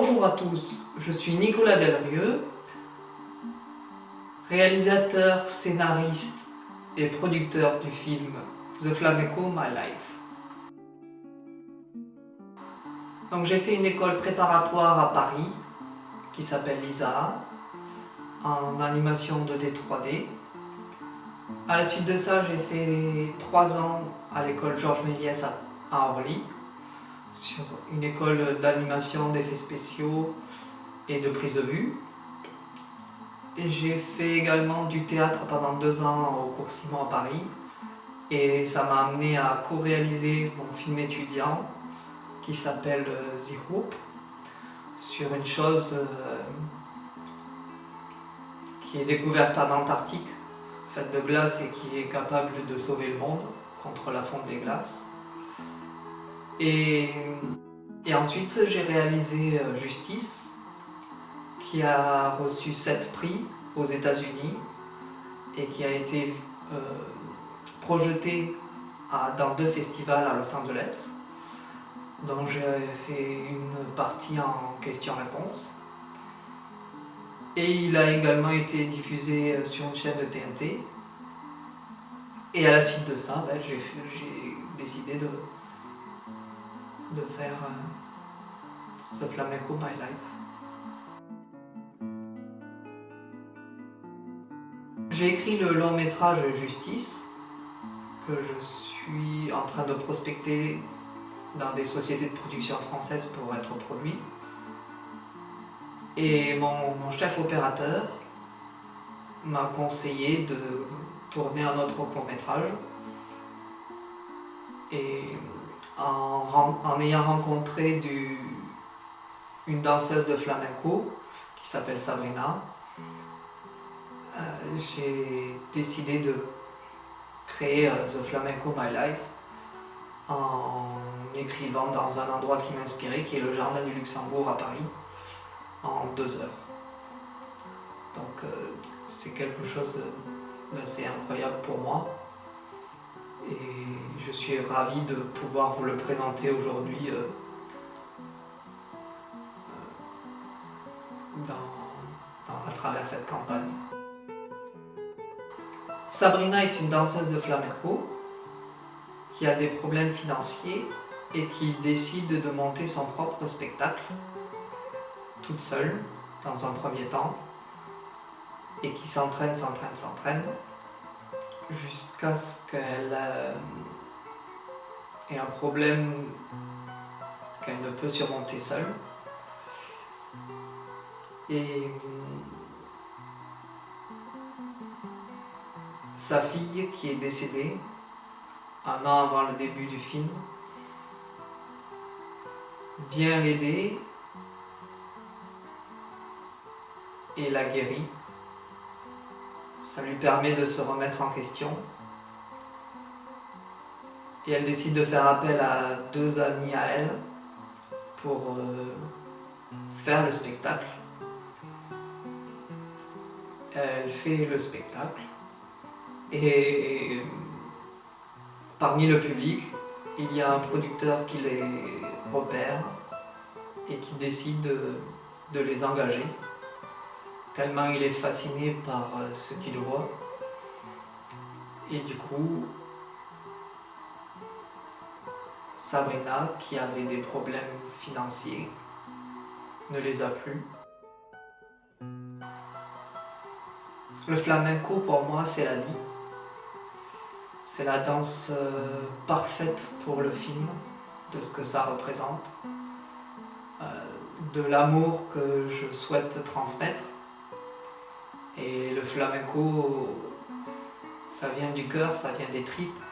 Bonjour à tous, je suis Nicolas Delrieux, réalisateur, scénariste et producteur du film The Flamenco My Life. Donc j'ai fait une école préparatoire à Paris qui s'appelle l'ISAA en animation 2D 3D. À la suite de ça, j'ai fait 3 ans à l'école Georges Méliès à Orly, sur une école d'animation, d'effets spéciaux et de prise de vue. Et j'ai fait également du théâtre pendant 2 ans au cours Simon à Paris. Et ça m'a amené à co-réaliser mon film étudiant qui s'appelle The Hoop, sur une chose qui est découverte en Antarctique, faite de glace et qui est capable de sauver le monde contre la fonte des glaces. Et ensuite j'ai réalisé Justice, qui a reçu 7 prix aux États-Unis et qui a été projeté dans 2 festivals à Los Angeles, dont j'ai fait une partie en questions-réponses. Et il a également été diffusé sur une chaîne de TNT. Et à la suite de ça, j'ai décidé de faire The Flamenco My Life. J'ai écrit le long métrage Justice, que je suis en train de prospecter dans des sociétés de production françaises pour être produit. Et mon chef opérateur m'a conseillé de tourner un autre court-métrage. Et en ayant rencontré une danseuse de flamenco qui s'appelle Sabrina, j'ai décidé de créer The Flamenco My Life en écrivant dans un endroit qui m'inspirait, qui est le Jardin du Luxembourg à Paris, en 2 heures. Donc c'est quelque chose d'assez incroyable pour moi. Et je suis ravi de pouvoir vous le présenter aujourd'hui à travers cette campagne. Sabrina est une danseuse de flamenco qui a des problèmes financiers et qui décide de monter son propre spectacle toute seule dans un premier temps, et qui s'entraîne jusqu'à ce qu'elle ait un problème qu'elle ne peut surmonter seule. Et sa fille, qui est décédée 1 an avant le début du film, vient l'aider et la guérit. Ça lui permet de se remettre en question. Et elle décide de faire appel à 2 amis à elle pour faire le spectacle. Elle fait le spectacle et parmi le public, il y a un producteur qui les repère et qui décide de les engager, tellement il est fasciné par ce qu'il voit. Et du coup, Sabrina, qui avait des problèmes financiers, ne les a plus. Le flamenco, pour moi, c'est la vie. C'est la danse parfaite pour le film, de ce que ça représente, de l'amour que je souhaite transmettre. Et le flamenco, ça vient du cœur, ça vient des tripes.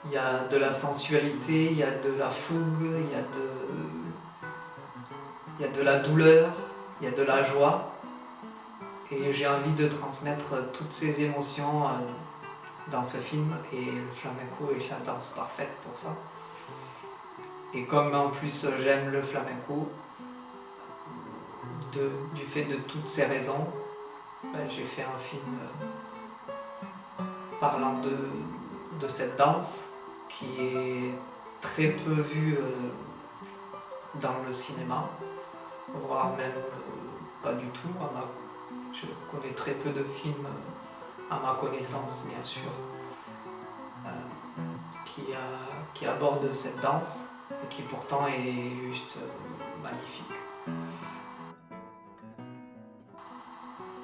Il y a de la sensualité, il y a de la fougue, il y a de la douleur, il y a de la joie. Et j'ai envie de transmettre toutes ces émotions dans ce film, et le flamenco est la danse parfaite pour ça. Et comme en plus j'aime le flamenco, du fait de toutes ces raisons, j'ai fait un film parlant de cette danse qui est très peu vue dans le cinéma, voire même pas du tout. Je connais très peu de films, à ma connaissance bien sûr, qui abordent cette danse et qui pourtant est juste magnifique.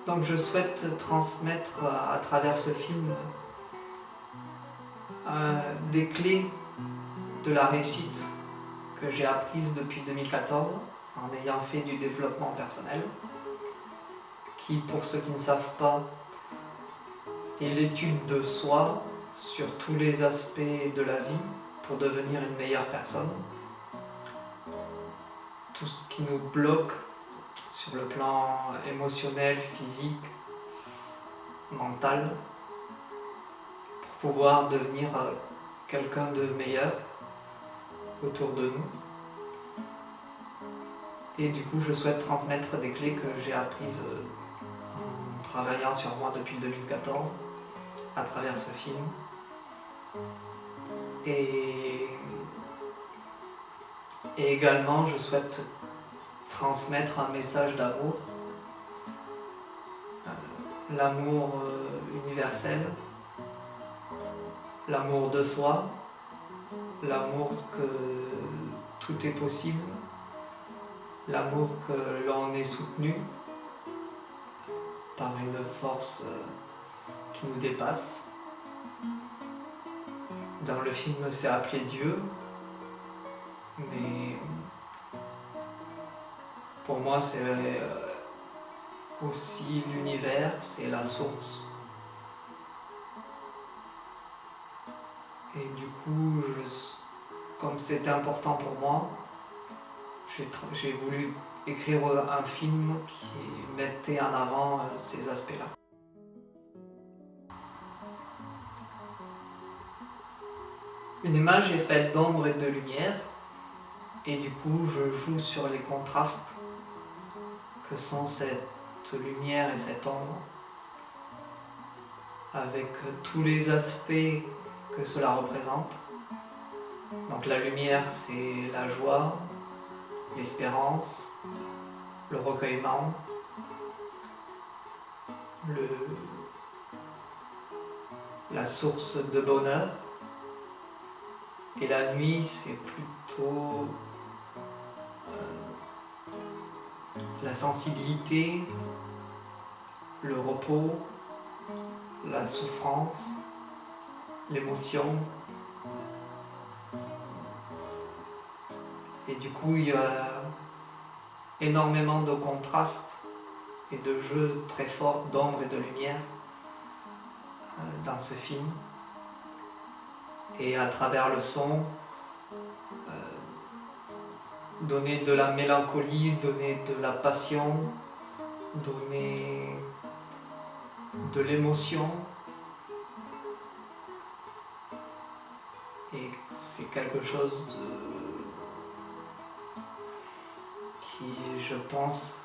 Donc je souhaite transmettre à travers ce film des clés de la réussite que j'ai apprises depuis 2014 en ayant fait du développement personnel, qui, pour ceux qui ne savent pas, est l'étude de soi sur tous les aspects de la vie pour devenir une meilleure personne. Tout ce qui nous bloque sur le plan émotionnel, physique, mental, pour pouvoir devenir quelqu'un de meilleur autour de nous. Et du coup, je souhaite transmettre des clés que j'ai apprises en travaillant sur moi depuis 2014 à travers ce film. Et également, je souhaite transmettre un message d'amour, l'amour universel, l'amour de soi, l'amour que tout est possible, l'amour que l'on est soutenu par une force qui nous dépasse. Dans le film, c'est appelé Dieu, mais pour moi, c'est aussi l'univers, c'est la source. Et du coup, comme c'était important pour moi, j'ai voulu écrire un film qui mettait en avant ces aspects-là. Une image est faite d'ombre et de lumière, et du coup je joue sur les contrastes que sont cette lumière et cette ombre, avec tous les aspects que cela représente. Donc la lumière, c'est la joie, l'espérance, le recueillement, la source de bonheur. Et la nuit, c'est plutôt la sensibilité, le repos, la souffrance, l'émotion. Et du coup, il y a énormément de contrastes et de jeux très forts d'ombre et de lumière dans ce film. Et à travers le son, donner de la mélancolie, donner de la passion, donner de l'émotion. Et c'est quelque chose qui, je pense,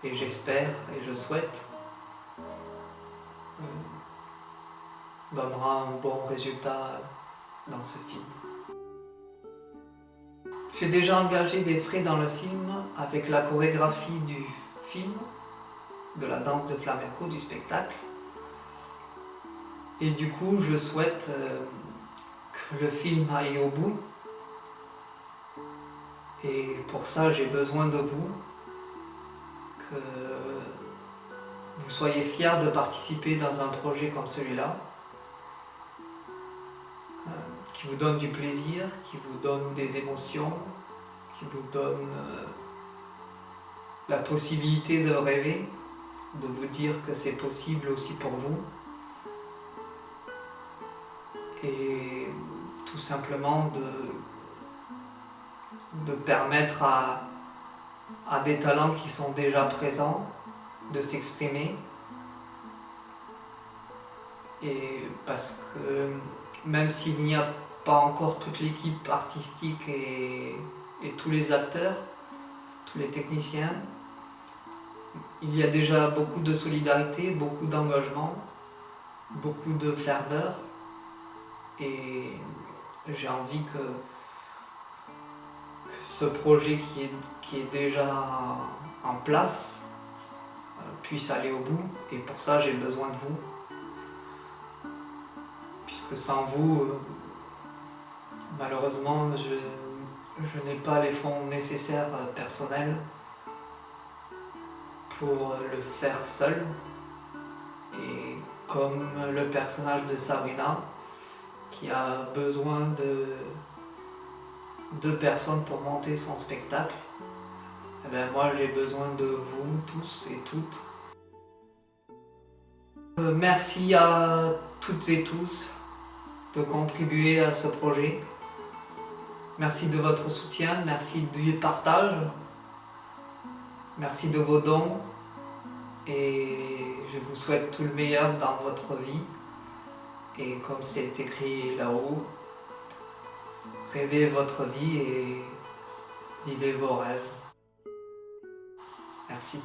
et j'espère, et je souhaite, donnera un bon résultat dans ce film. J'ai déjà engagé des frais dans le film avec la chorégraphie du film, de la danse de flamenco, du spectacle. Et du coup, je souhaite que le film aille au bout. Et pour ça, j'ai besoin de vous, que vous soyez fiers de participer dans un projet comme celui-là, qui vous donne du plaisir, qui vous donne des émotions, qui vous donne la possibilité de rêver, de vous dire que c'est possible aussi pour vous. Et tout simplement de permettre à des talents qui sont déjà présents de s'exprimer. Et parce que même s'il n'y a pas encore toute l'équipe artistique et tous les acteurs, tous les techniciens, il y a déjà beaucoup de solidarité, beaucoup d'engagement, beaucoup de ferveur. Et j'ai envie que ce projet qui est déjà en place puisse aller au bout, et pour ça j'ai besoin de vous, puisque sans vous, malheureusement, je n'ai pas les fonds nécessaires personnels pour le faire seul. Et comme le personnage de Sabrina, qui a besoin de 2 personnes pour monter son spectacle, eh bien moi j'ai besoin de vous tous et toutes. Merci à toutes et tous de contribuer à ce projet. Merci de votre soutien, merci du partage, merci de vos dons, et je vous souhaite tout le meilleur dans votre vie. Et comme c'est écrit là-haut, rêvez votre vie et vivez vos rêves. Merci.